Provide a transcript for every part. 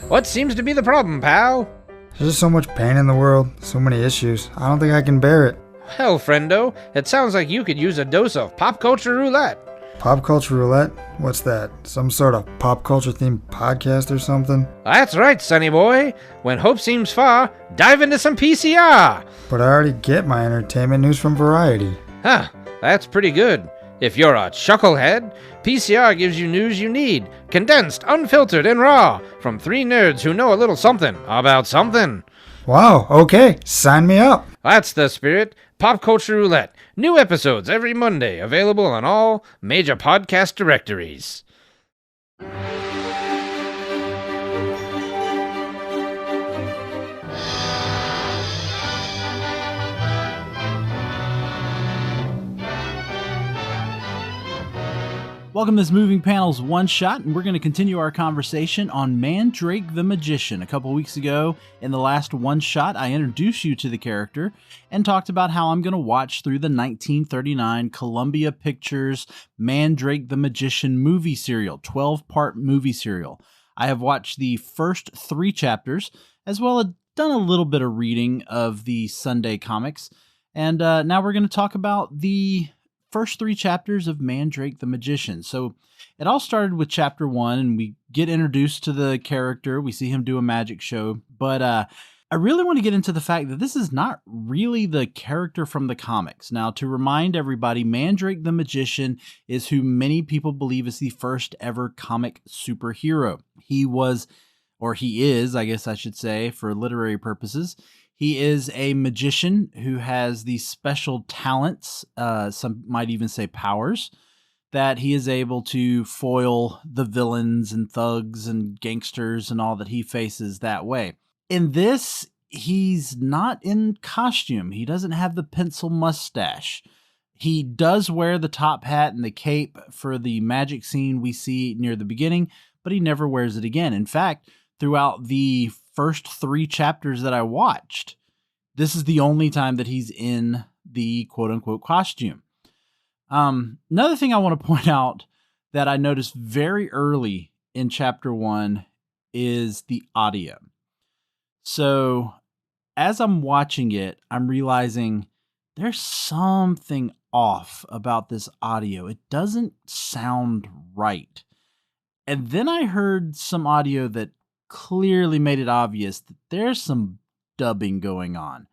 What seems to be the problem, pal? There's just so much pain in the world, so many issues. I don't think I can bear it. Hell, friendo, it sounds like you could use a dose of pop culture roulette. Pop culture roulette? What's that? Some sort of pop culture themed podcast or something? That's right, sonny boy. When hope seems far, dive into some PCR. But I already get my entertainment news from Variety. Huh, that's pretty good. If you're a chucklehead, PCR gives you news you need, condensed, unfiltered, and raw, from three nerds who know a little something about something. Wow, okay, sign me up. That's the spirit. Pop Culture Roulette. New episodes every Monday, available on all major podcast directories. Welcome to this Moving Panels One Shot, and we're going to continue our conversation on Mandrake the Magician. A couple weeks ago, in the last One Shot, I introduced you to the character and talked about how I'm going to watch through the 1939 Columbia Pictures Mandrake the Magician movie serial, 12-part movie serial. I have watched the first 3 chapters, as well as done a little bit of reading of the Sunday comics, and now we're going to talk about the first 3 chapters of Mandrake the Magician. So it all started with chapter 1, and we get introduced to the character. We see him do a magic show, but I really want to get into the fact that this is not really the character from the comics. Now, to remind everybody, Mandrake the Magician is who many people believe is the first ever comic superhero. He was, or he is, I guess I should say, for literary purposes, he is a magician who has these special talents, some might even say powers, that he is able to foil the villains and thugs and gangsters and all that he faces that way. In this, he's not in costume. He doesn't have the pencil mustache. He does wear the top hat and the cape for the magic scene we see near the beginning, but he never wears it again. In fact, throughout the first 3 chapters that I watched, this is the only time that he's in the quote-unquote costume. Another thing I want to point out that I noticed very early in chapter 1 is the audio. So as I'm watching it, I'm realizing there's something off about this audio. It doesn't sound right. And then I heard some audio that clearly made it obvious that there's some dubbing going on.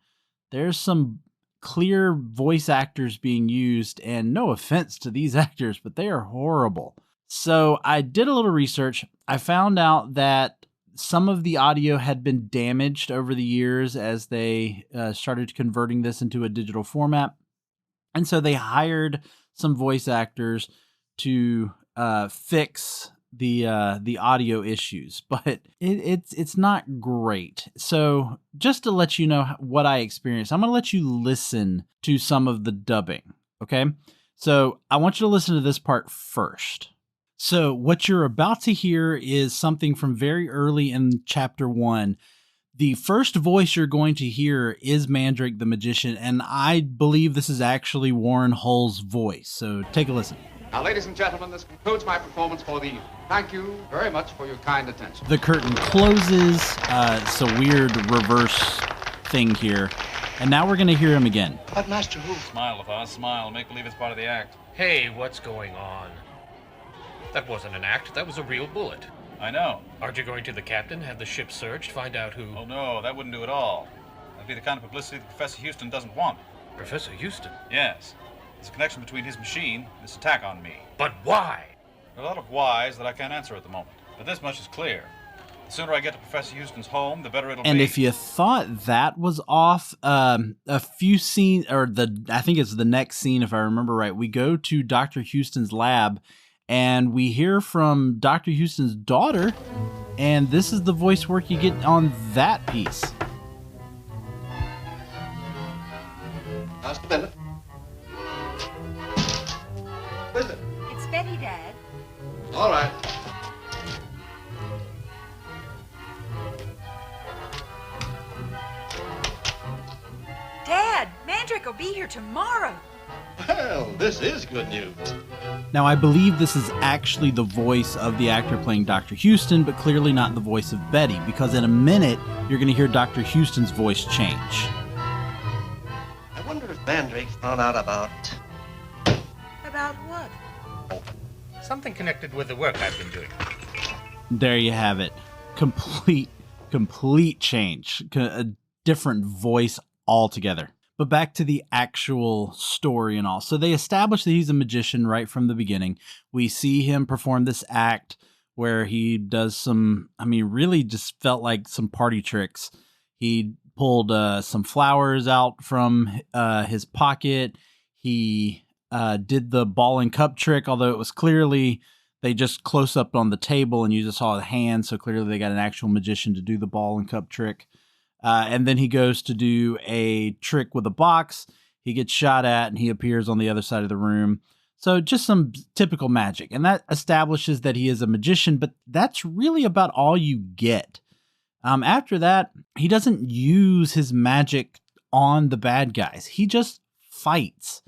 There's some clear voice actors being used, and no offense to these actors, but they are horrible. So I did a little research. I found out that some of the audio had been damaged over the years as they started converting this into a digital format. And so they hired some voice actors to fix the audio issues, but it's not great. So just to let you know what I experienced, I'm going to let you listen to some of the dubbing. Okay. So I want you to listen to this part first. So what you're about to hear is something from very early in chapter 1. The first voice you're going to hear is Mandrake the Magician, and I believe this is actually Warren Hull's voice. So take a listen. Now, ladies and gentlemen, this concludes my performance for the evening. Thank you very much for your kind attention. The curtain closes. It's a weird reverse thing here. And now we're going to hear him again. But Master Who? Smile, Lafaz, smile. Make believe it's part of the act. Hey, what's going on? That wasn't an act, that was a real bullet. I know. Aren't you going to the captain, have the ship searched, find out who... Oh, no, that wouldn't do at all. That'd be the kind of publicity that Professor Houston doesn't want. Professor Houston? Yes. There's a connection between his machine and this attack on me. But why? There are a lot of whys that I can't answer at the moment. But this much is clear. The sooner I get to Professor Houston's home, the better it'll be. And if you thought that was off, a few scenes, or I think it's the next scene, if I remember right, we go to Dr. Houston's lab, and we hear from Dr. Houston's daughter, and this is the voice work you get on that piece. Just a minute. Who is it? It's Betty, Dad. All right. Dad, Mandrake will be here tomorrow. But Well, this is good news. Now, I believe this is actually the voice of the actor playing Dr. Houston, but clearly not the voice of Betty, because in a minute, you're going to hear Dr. Houston's voice change. I wonder if Mandrake found out about... About what? Something connected with the work I've been doing. There you have it. Complete change. A different voice altogether. But back to the actual story and all. So they establish that he's a magician right from the beginning. We see him perform this act where he does some, really just felt like some party tricks. He pulled some flowers out from his pocket. He did the ball and cup trick, although it was clearly they just close up on the table and you just saw the hand. So clearly they got an actual magician to do the ball and cup trick. And then he goes to do a trick with a box. He gets shot at and he appears on the other side of the room. So just some typical magic. And that establishes that he is a magician, but that's really about all you get. After that, he doesn't use his magic on the bad guys. He just fights.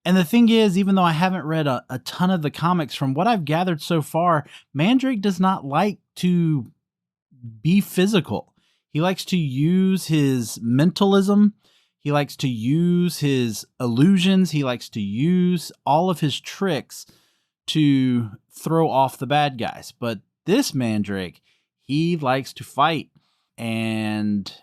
And the thing is, even though I haven't read a ton of the comics, from what I've gathered so far, Mandrake does not like to be physical. He likes to use his mentalism. He likes to use his illusions. He likes to use all of his tricks to throw off the bad guys. But this Mandrake, he likes to fight. And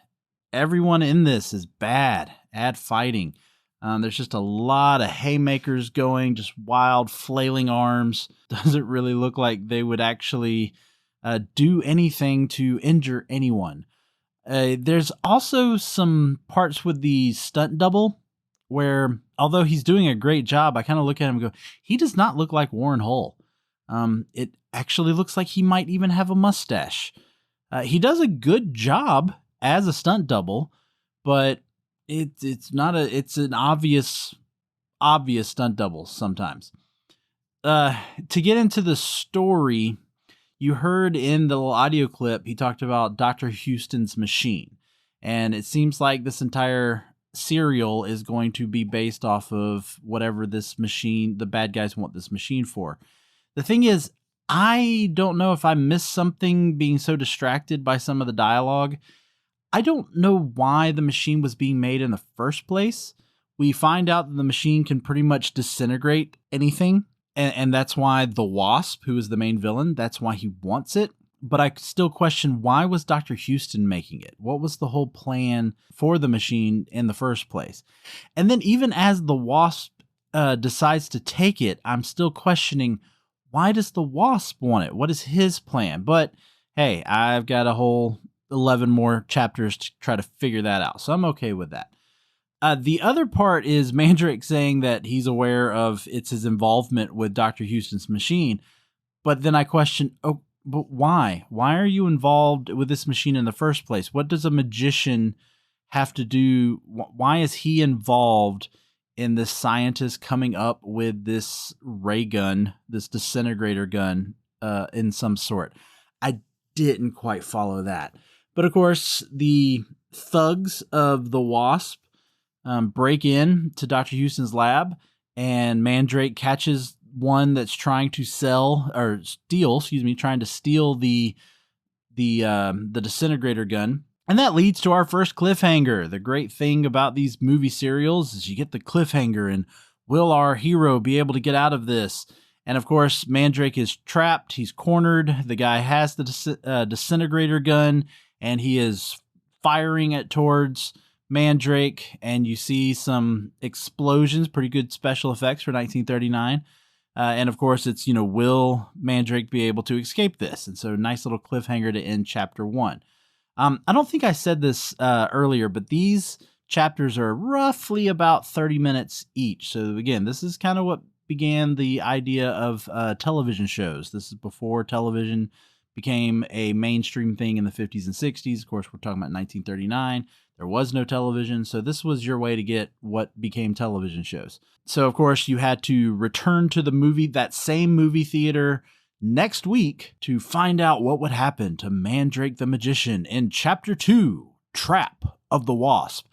everyone in this is bad at fighting. There's just a lot of haymakers going, just wild flailing arms. Doesn't really look like they would actually do anything to injure anyone. There's also some parts with the stunt double where, although he's doing a great job, I kind of look at him and go, he does not look like Warren Hull. It actually looks like he might even have a mustache. He does a good job as a stunt double, but it's an obvious stunt double sometimes. To get into the story, you heard in the little audio clip, he talked about Dr. Houston's machine. And it seems like this entire serial is going to be based off of whatever this machine, the bad guys want this machine for. The thing is, I don't know if I missed something being so distracted by some of the dialogue. I don't know why the machine was being made in the first place. We find out that the machine can pretty much disintegrate anything. And that's why the Wasp, who is the main villain, that's why he wants it. But I still question, why was Dr. Houston making it? What was the whole plan for the machine in the first place? And then even as the Wasp decides to take it, I'm still questioning, why does the Wasp want it? What is his plan? But hey, I've got a whole 11 more chapters to try to figure that out. So I'm okay with that. The other part is Mandrake saying that he's aware of it's his involvement with Dr. Houston's machine. But then I question, oh, but why? Why are you involved with this machine in the first place? What does a magician have to do? Why is he involved in this scientist coming up with this ray gun, this disintegrator gun in some sort? I didn't quite follow that. But of course, the thugs of the Wasp break in to Dr. Houston's lab, and Mandrake catches one that's trying to steal the disintegrator gun. And that leads to our first cliffhanger. The great thing about these movie serials is you get the cliffhanger, and will our hero be able to get out of this? And of course, Mandrake is trapped. He's cornered. The guy has the disintegrator gun, and he is firing it towards Mandrake, and you see some explosions, pretty good special effects for 1939. And of course, it's, will Mandrake be able to escape this? And so nice little cliffhanger to end chapter 1. I don't think I said this earlier, but these chapters are roughly about 30 minutes each. So again, this is kind of what began the idea of television shows. This is before television became a mainstream thing in the 50s and 60s. Of course, we're talking about 1939. There was no television, so this was your way to get what became television shows. So, of course, you had to return to that same movie theater next week to find out what would happen to Mandrake the Magician in Chapter 2, Trap of the Wasp.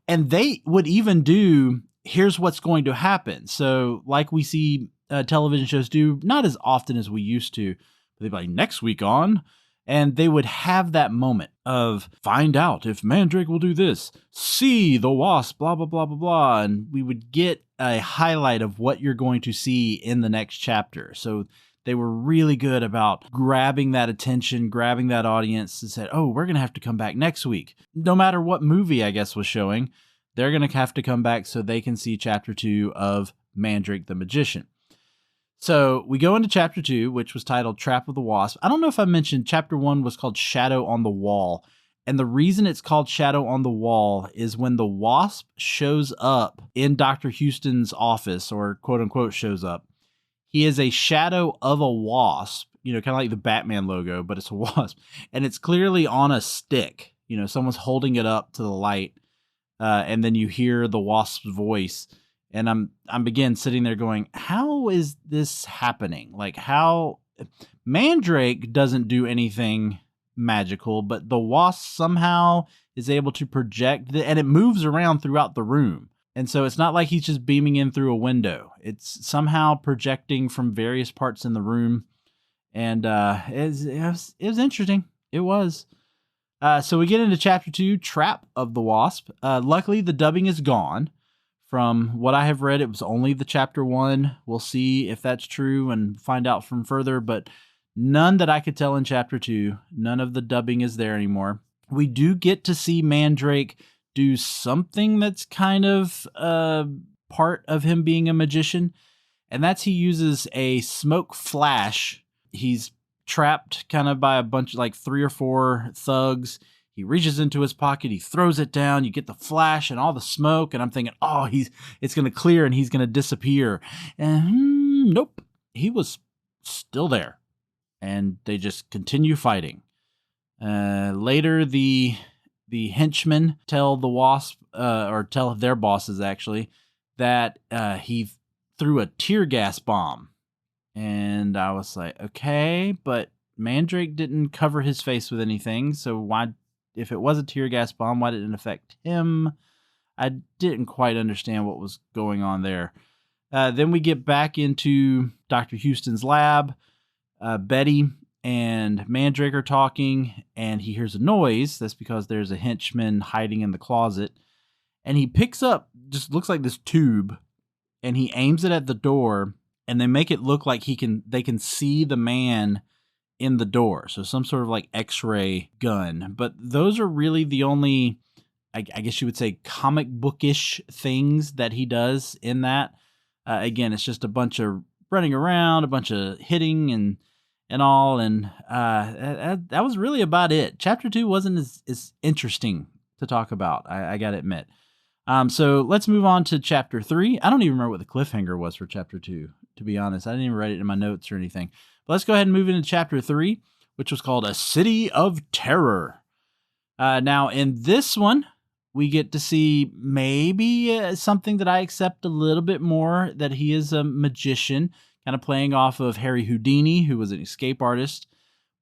And they would even do here's what's going to happen. So like we see television shows do, not as often as we used to, but they'd be like, next week on, and they would have that moment of find out if Mandrake will do this, see the wasp, blah, blah, blah, blah, blah. And we would get a highlight of what you're going to see in the next chapter. So they were really good about grabbing that attention, grabbing that audience, and said, oh, we're going to have to come back next week. No matter what movie, I guess, was showing, they're going to have to come back so they can see chapter 2 of Mandrake the Magician. So we go into chapter 2, which was titled Trap of the Wasp. I don't know if I mentioned chapter 1 was called Shadow on the Wall. And the reason it's called Shadow on the Wall is when the wasp shows up in Dr. Houston's office, or quote unquote shows up, he is a shadow of a wasp, kind of like the Batman logo, but it's a wasp. And it's clearly on a stick. Someone's holding it up to the light. And then you hear the wasp's voice. And I'm again sitting there going, how is this happening? Like, how Mandrake doesn't do anything magical, but the wasp somehow is able to project and it moves around throughout the room. And so it's not like he's just beaming in through a window. It's somehow projecting from various parts in the room. And it was interesting. It was. So we get into chapter 2, Trap of the Wasp. Luckily, the dubbing is gone. From what I have read, it was only the chapter 1. We'll see if that's true and find out from further, but none that I could tell in chapter 2. None of the dubbing is there anymore. We do get to see Mandrake do something that's kind of part of him being a magician, and that's he uses a smoke flash. He's trapped kind of by a bunch of like 3 or 4 thugs. He reaches into his pocket, he throws it down, you get the flash and all the smoke, and I'm thinking, oh, it's going to clear and he's going to disappear. And nope, he was still there. And they just continue fighting. Later, the henchmen tell the wasp, or tell their bosses actually, that he threw a tear gas bomb. And I was like, okay, but Mandrake didn't cover his face with anything, so why... If it was a tear gas bomb, why didn't it affect him? I didn't quite understand what was going on there. Then we get back into Dr. Houston's lab. Betty and Mandrake are talking, and he hears a noise. That's because there's a henchman hiding in the closet. And he picks up, just looks like this tube, and he aims it at the door, and they make it look like they can see the man in the door. So some sort of like X-ray gun. But those are really the only, I guess you would say, comic bookish things that he does in that. Again, it's just a bunch of running around, a bunch of hitting and all. And that was really about it. Chapter 2 wasn't as interesting to talk about, I got to admit. So let's move on to chapter 3. I don't even remember what the cliffhanger was for chapter 2, to be honest. I didn't even write it in my notes or anything. But let's go ahead and move into chapter 3, which was called A City of Terror. Now, in this one, we get to see maybe something that I accept a little bit more, that he is a magician, kind of playing off of Harry Houdini, who was an escape artist.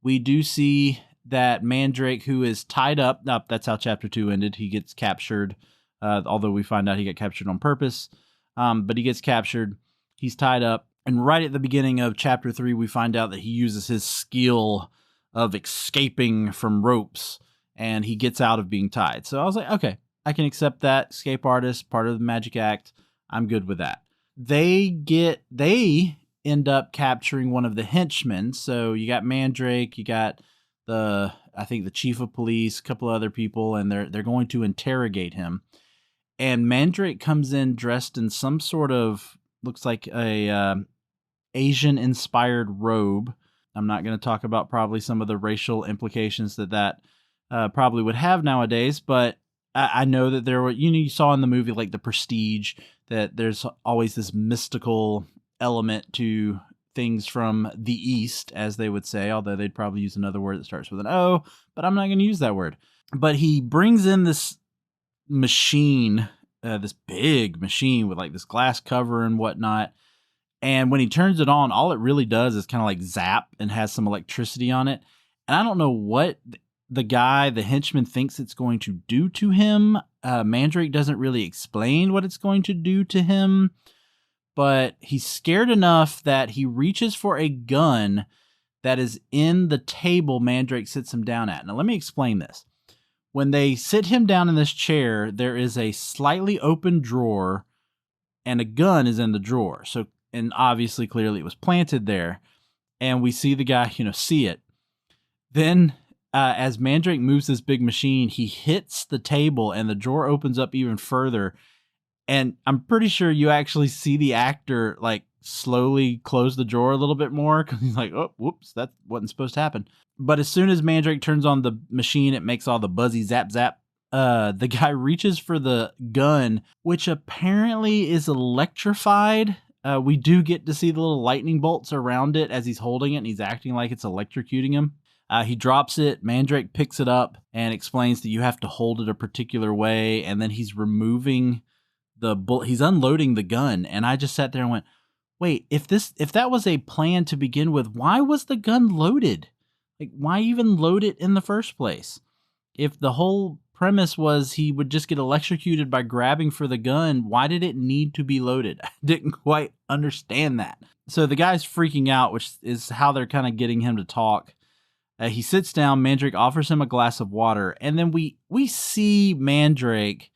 We do see that Mandrake, who is tied up, that's how chapter 2 ended. He gets captured, although we find out he got captured on purpose. But he gets captured. He's tied up. And right at the beginning of chapter 3, we find out that he uses his skill of escaping from ropes, and he gets out of being tied. So I was like, okay, I can accept that. Escape artist, part of the magic act. I'm good with that. They end up capturing one of the henchmen. So you got Mandrake, you got I think the chief of police, a couple other people, and they're going to interrogate him. And Mandrake comes in dressed in some sort of, looks like a Asian-inspired robe. I'm not going to talk about probably some of the racial implications that probably would have nowadays, but I know that there were, you saw in the movie like The Prestige, that there's always this mystical element to things from the East, as they would say, although they'd probably use another word that starts with an O, but I'm not going to use that word. But he brings in this machine, this big machine with like this glass cover and whatnot. And when he turns it on, all it really does is kind of like zap and has some electricity on it. And I don't know what the henchman thinks it's going to do to him. Mandrake doesn't really explain what it's going to do to him, but he's scared enough that he reaches for a gun that is in the table Mandrake sits him down at. Now, let me explain this. When they sit him down in this chair, there is a slightly open drawer, and a gun is in the drawer. So, and obviously, clearly, it was planted there. And we see the guy, see it. Then, as Mandrake moves this big machine, he hits the table, and the drawer opens up even further. And I'm pretty sure you actually see the actor like slowly close the drawer a little bit more because he's like, oh, whoops, that wasn't supposed to happen. But as soon as Mandrake turns on the machine, it makes all the buzzy zap zap. The guy reaches for the gun, which apparently is electrified. We do get to see the little lightning bolts around it as he's holding it, and he's acting like it's electrocuting him. He drops it. Mandrake picks it up and explains that you have to hold it a particular way, and then he's removing the bullet. He's unloading the gun, and I just sat there and went, wait, if that was a plan to begin with, why was the gun loaded? Like, why even load it in the first place? If the whole premise was he would just get electrocuted by grabbing for the gun, why did it need to be loaded? I didn't quite understand that. So the guy's freaking out, which is how they're kind of getting him to talk. He sits down, Mandrake offers him a glass of water, and then we see Mandrake,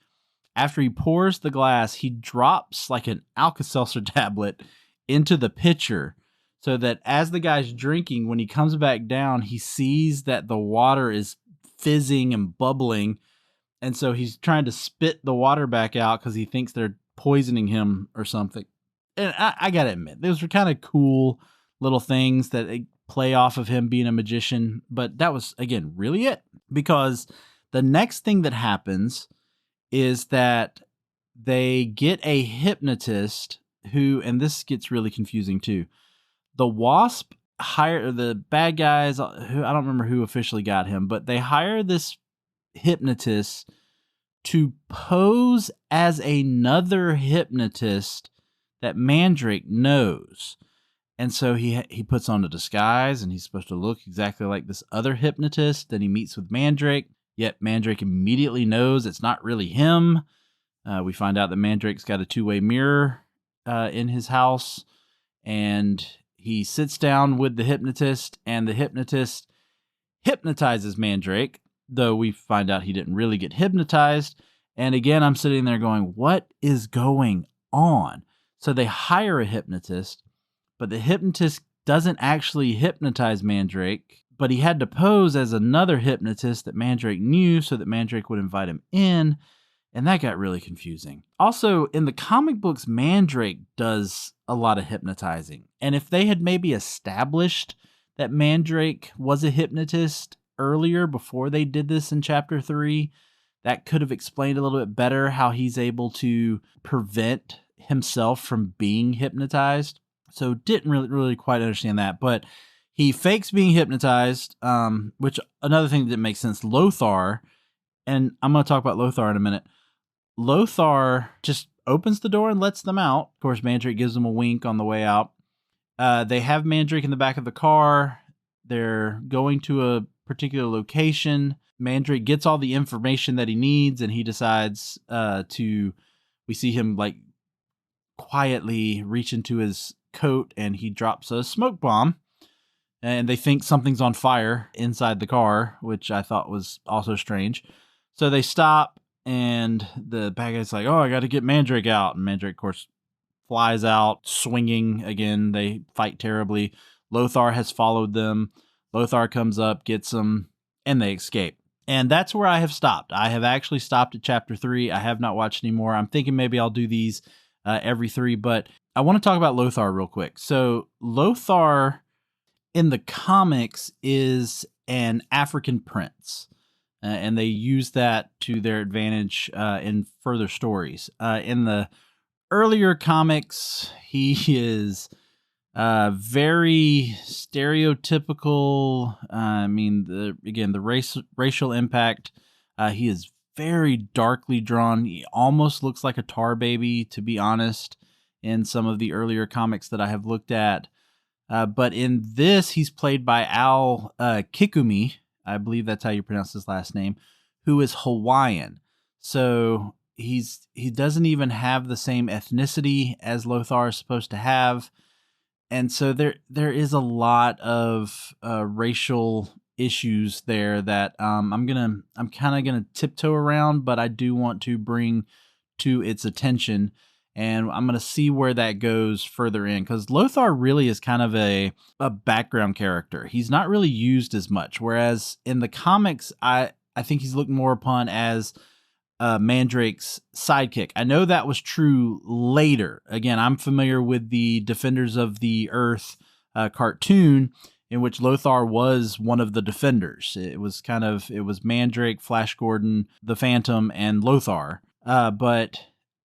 after he pours the glass, he drops like an Alka-Seltzer tablet into the pitcher, so that as the guy's drinking, when he comes back down, he sees that the water is fizzing and bubbling, and so he's trying to spit the water back out because he thinks they're poisoning him or something. And I gotta admit, those were kind of cool little things that play off of him being a magician, but that was, again, really it. Because the next thing that happens is that they get a hypnotist who, and this gets really confusing too, the Wasp hire the bad guys, who I don't remember who officially got him, but they hire this hypnotist to pose as another hypnotist that Mandrake knows. And so he puts on a disguise, and he's supposed to look exactly like this other hypnotist. Then he meets with Mandrake, yet Mandrake immediately knows it's not really him. We find out that Mandrake's got a two-way mirror in his house, and he sits down with the hypnotist, and the hypnotist hypnotizes Mandrake, though we find out he didn't really get hypnotized. And again, I'm sitting there going, what is going on? So they hire a hypnotist, but the hypnotist doesn't actually hypnotize Mandrake, but he had to pose as another hypnotist that Mandrake knew so that Mandrake would invite him in, and that got really confusing. Also, in the comic books, Mandrake does a lot of hypnotizing, and if they had maybe established that Mandrake was a hypnotist earlier before they did this in Chapter 3, that could have explained a little bit better how he's able to prevent himself from being hypnotized. So didn't really quite understand that, but he fakes being hypnotized, which another thing that didn't make sense. Lothar, and I'm going to talk about Lothar in a minute. Lothar just opens the door and lets them out. Of course, Mandrake gives them a wink on the way out. They have Mandrake in the back of the car. They're going to a particular location. Mandrake gets all the information that he needs, and he decides we see him like quietly reach into his coat, and he drops a smoke bomb, and they think something's on fire inside the car, which I thought was also strange. So they stop, and the bad guy's like, oh, I got to get Mandrake out. And Mandrake, of course, flies out swinging again. They fight terribly. Lothar has followed them. Lothar comes up, gets them, and they escape. And that's where I have stopped. I have actually stopped at Chapter 3. I have not watched anymore. I'm thinking maybe I'll do these every 3, but I want to talk about Lothar real quick. So Lothar in the comics is an African prince, and they use that to their advantage in further stories. In the earlier comics, he is very stereotypical. The racial impact. He is very darkly drawn. He almost looks like a tar baby, to be honest, in some of the earlier comics that I have looked at. But in this, he's played by Al Kikumi. I believe that's how you pronounce his last name, who is Hawaiian. So he doesn't even have the same ethnicity as Lothar is supposed to have. And so there is a lot of racial issues there that I'm kind of gonna tiptoe around, but I do want to bring to its attention, and I'm gonna see where that goes further in, because Lothar really is kind of a background character. He's not really used as much, whereas in the comics, I think he's looked more upon as Mandrake's sidekick. I know that was true later. Again, I'm familiar with the Defenders of the Earth cartoon, in which Lothar was one of the defenders. It was Mandrake, Flash Gordon, the Phantom, and Lothar. But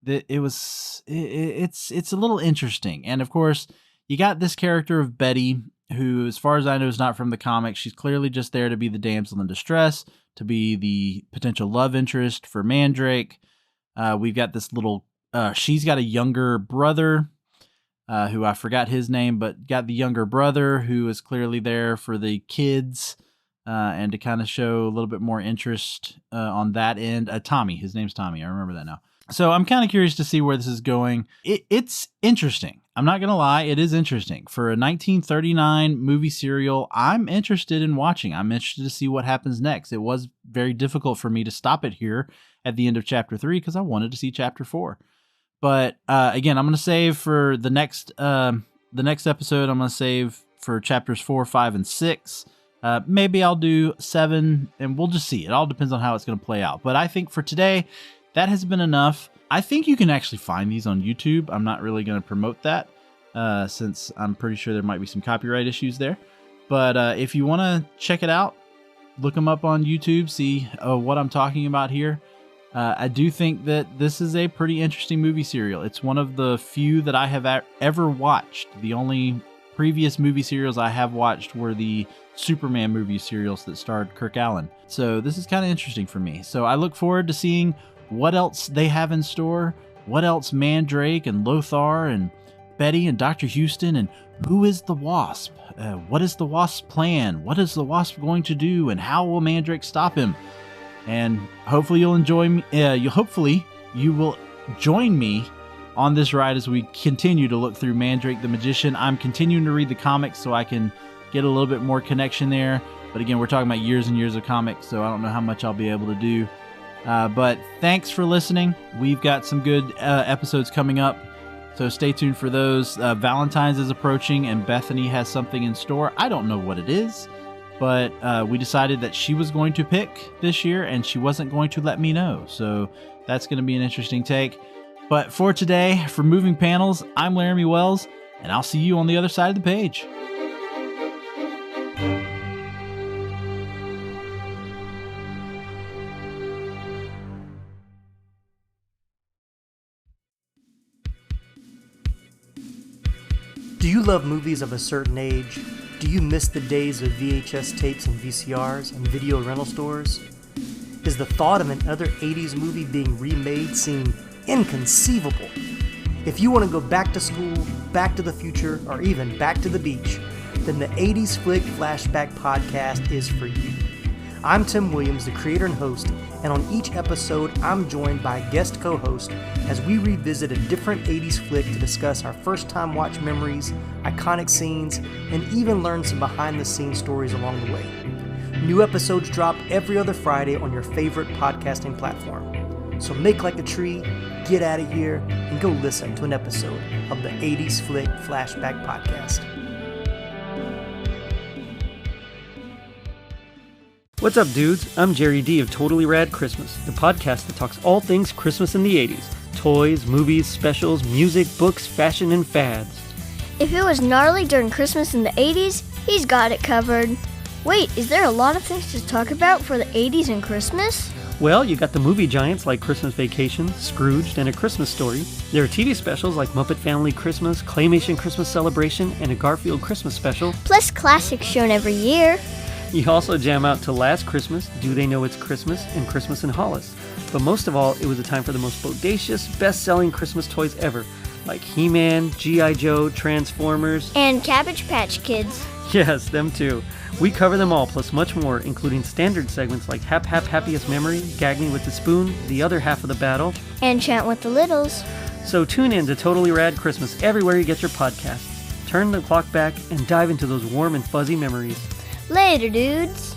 it's a little interesting. And of course, you got this character of Betty, who, as far as I know, is not from the comics. She's clearly just there to be the damsel in distress, to be the potential love interest for Mandrake. We've got this little, she's got a younger brother, who I forgot his name, but got the younger brother who is clearly there for the kids, and to kind of show a little bit more interest on that end. Tommy, his name's Tommy. I remember that now. So I'm kind of curious to see where this is going. It's interesting. I'm not going to lie. It is interesting. For a 1939 movie serial, I'm interested in watching. I'm interested to see what happens next. It was very difficult for me to stop it here at the end of chapter 3 because I wanted to see chapter 4. But again, I'm going to save for the next episode. I'm going to save for chapters 4, 5, and 6. Maybe I'll do 7, and we'll just see. It all depends on how it's going to play out. But I think for today, that has been enough. I think you can actually find these on YouTube. I'm not really going to promote that since I'm pretty sure there might be some copyright issues there. But if you want to check it out, look them up on YouTube, see what I'm talking about here. I do think that this is a pretty interesting movie serial. It's one of the few that I have ever watched. The only previous movie serials I have watched were the Superman movie serials that starred Kirk Allen. So this is kind of interesting for me. So I look forward to seeing what else they have in store, what else Mandrake and Lothar and Betty and Dr. Houston, and who is the Wasp? What is the Wasp's plan? What is the Wasp going to do, and how will Mandrake stop him? And hopefully you'll enjoy me. Hopefully you will join me on this ride as we continue to look through Mandrake the Magician. I'm continuing to read the comics so I can get a little bit more connection there. But again, we're talking about years and years of comics, so I don't know how much I'll be able to do. But thanks for listening. We've got some good episodes coming up, so stay tuned for those. Valentine's is approaching, and Bethany has something in store. I don't know what it is, but we decided that she was going to pick this year, and she wasn't going to let me know. So that's going to be an interesting take. But for today, for Moving Panels, I'm Laramy Wells, and I'll see you on the other side of the page. Do you love movies of a certain age? Do you miss the days of VHS tapes and VCRs and video rental stores? Is the thought of another 80s movie being remade seem inconceivable? If you want to go back to school, back to the future, or even back to the beach, then the 80s Flick Flashback Podcast is for you. I'm Tim Williams, the creator and host, and on each episode, I'm joined by a guest co-host as we revisit a different 80s flick to discuss our first-time watch memories, iconic scenes, and even learn some behind-the-scenes stories along the way. New episodes drop every other Friday on your favorite podcasting platform. So make like a tree, get out of here, and go listen to an episode of the 80s Flick Flashback Podcast. What's up, dudes? I'm Jerry D of Totally Rad Christmas, the podcast that talks all things Christmas in the 80s. Toys, movies, specials, music, books, fashion, and fads. If it was gnarly during Christmas in the 80s, he's got it covered. Wait, is there a lot of things to talk about for the 80s and Christmas? Well, you got the movie giants like Christmas Vacation, Scrooged, and A Christmas Story. There are TV specials like Muppet Family Christmas, Claymation Christmas Celebration, and a Garfield Christmas Special. Plus classics shown every year. You also jam out to Last Christmas, Do They Know It's Christmas, and Christmas in Hollis. But most of all, it was a time for the most bodacious, best-selling Christmas toys ever, like He-Man, G.I. Joe, Transformers, and Cabbage Patch Kids. Yes, them too. We cover them all, plus much more, including standard segments like Hap Happiest Memory, Gag Me with the Spoon, The Other Half of the Battle, And Chant with the Littles. So tune in to Totally Rad Christmas everywhere you get your podcasts. Turn the clock back and dive into those warm and fuzzy memories. Later, dudes.